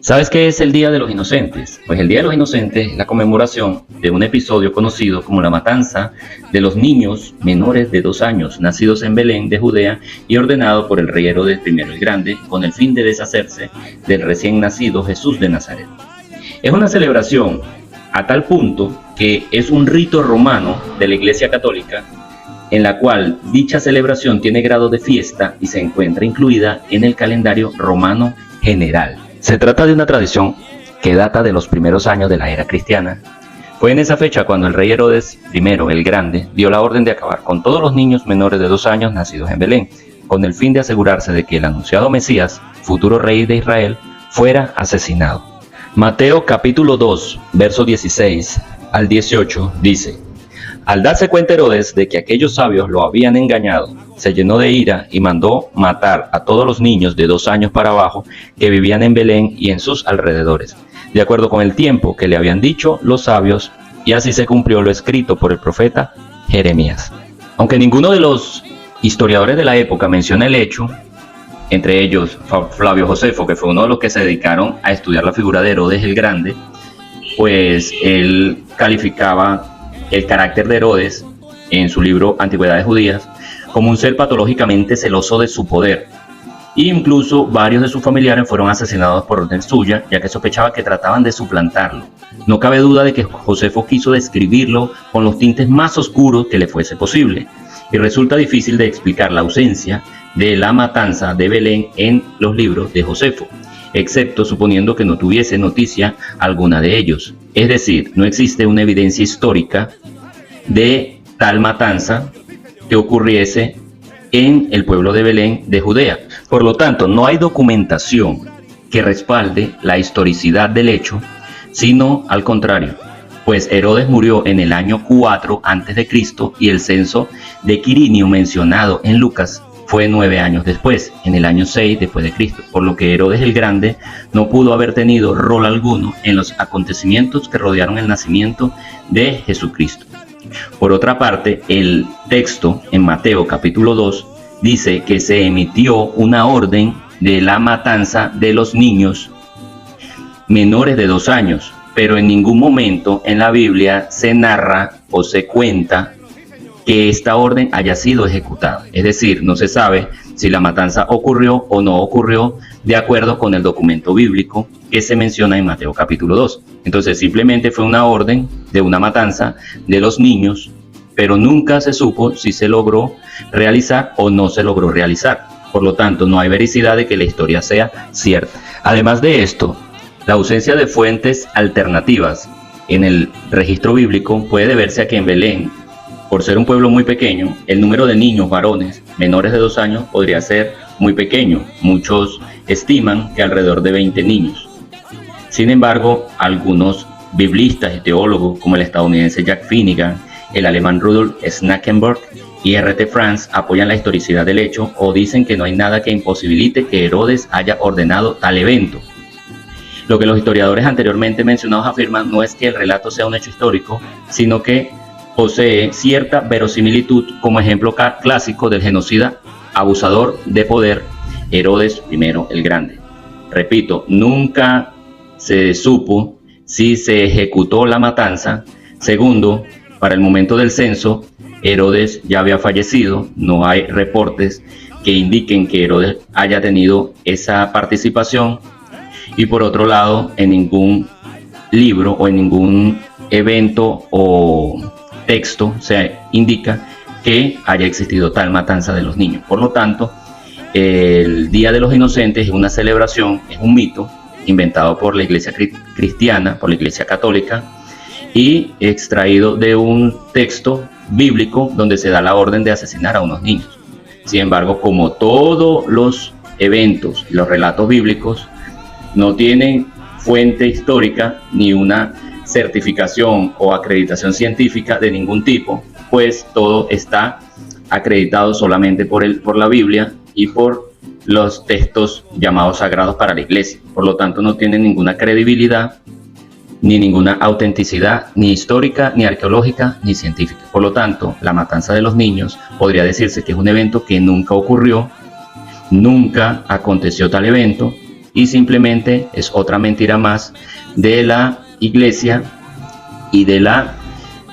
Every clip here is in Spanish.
¿Sabes qué es el Día de los Inocentes? Pues el Día de los Inocentes es la conmemoración de un episodio conocido como la matanza de los niños menores de 2 años, nacidos en Belén de Judea y ordenado por el rey Herodes I el Grande, con el fin de deshacerse del recién nacido Jesús de Nazaret. Es una celebración a tal punto que es un rito romano de la Iglesia Católica, en la cual dicha celebración tiene grado de fiesta y se encuentra incluida en el calendario romano general. Se trata de una tradición que data de los primeros años de la era cristiana. Fue en esa fecha cuando el rey Herodes I el Grande dio la orden de acabar con todos los niños menores de 2 años nacidos en Belén, con el fin de asegurarse de que el anunciado Mesías, futuro rey de Israel, fuera asesinado. Mateo capítulo 2, verso 16 al 18 dice: Al darse cuenta Herodes de que aquellos sabios lo habían engañado, se llenó de ira y mandó matar a todos los niños de 2 años para abajo que vivían en Belén y en sus alrededores, de acuerdo con el tiempo que le habían dicho los sabios, y así se cumplió lo escrito por el profeta Jeremías. Aunque ninguno de los historiadores de la época menciona el hecho, entre ellos Flavio Josefo, que fue uno de los que se dedicaron a estudiar la figura de Herodes el Grande, pues él calificaba el carácter de Herodes en su libro Antigüedades Judías como un ser patológicamente celoso de su poder. E incluso varios de sus familiares fueron asesinados por orden suya, ya que sospechaba que trataban de suplantarlo. No cabe duda de que Josefo quiso describirlo con los tintes más oscuros que le fuese posible, y resulta difícil de explicar la ausencia de la matanza de Belén en los libros de Josefo, excepto suponiendo que no tuviese noticia alguna de ellos. Es decir, no existe una evidencia histórica de tal matanza que ocurriese en el pueblo de Belén de Judea. Por lo tanto, no hay documentación que respalde la historicidad del hecho, sino al contrario, pues Herodes murió en el año 4 a.C. y el censo de Quirinio mencionado en Lucas fue 9 años después, en el año 6 después de Cristo, por lo que Herodes el Grande no pudo haber tenido rol alguno en los acontecimientos que rodearon el nacimiento de Jesucristo. Por otra parte, el texto en Mateo capítulo 2 dice que se emitió una orden de la matanza de los niños menores de 2 años, pero en ningún momento en la Biblia se narra o se cuenta que esta orden haya sido ejecutada. Es decir, no se sabe si la matanza ocurrió o no ocurrió de acuerdo con el documento bíblico que se menciona en Mateo capítulo 2. Entonces simplemente fue una orden de una matanza de los niños, pero nunca se supo si se logró realizar o no se logró realizar. Por lo tanto, no hay vericidad de que la historia sea cierta. Además de esto, la ausencia de fuentes alternativas en el registro bíblico puede deberse a que en Belén, por ser un pueblo muy pequeño, el número de niños varones menores de 2 años podría ser muy pequeño. Muchos estiman que alrededor de 20 niños. Sin embargo, algunos biblistas y teólogos, como el estadounidense Jack Finnegan, el alemán Rudolf Schnackenberg y R.T. France, apoyan la historicidad del hecho o dicen que no hay nada que imposibilite que Herodes haya ordenado tal evento. Lo que los historiadores anteriormente mencionados afirman no es que el relato sea un hecho histórico, sino que posee cierta verosimilitud como ejemplo clásico del genocida abusador de poder Herodes I el Grande. Repito, nunca se supo si se ejecutó la matanza. Segundo, para el momento del censo, Herodes ya había fallecido. No hay reportes que indiquen que Herodes haya tenido esa participación. Y por otro lado, en ningún libro o en ningún evento o texto se indica que haya existido tal matanza de los niños. Por lo tanto, el Día de los Inocentes es una celebración, es un mito inventado por la Iglesia cristiana, por la Iglesia católica, y extraído de un texto bíblico donde se da la orden de asesinar a unos niños. Sin embargo, como todos los eventos y los relatos bíblicos no tienen fuente histórica ni una certificación o acreditación científica de ningún tipo, pues todo está acreditado solamente por la Biblia y por los textos llamados sagrados para la Iglesia. Por lo tanto, no tienen ninguna credibilidad, ni ninguna autenticidad, ni histórica, ni arqueológica, ni científica. Por lo tanto, la matanza de los niños podría decirse que es un evento que nunca ocurrió, nunca aconteció tal evento, y simplemente es otra mentira más de la iglesia y de la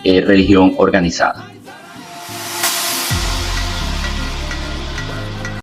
religión organizada.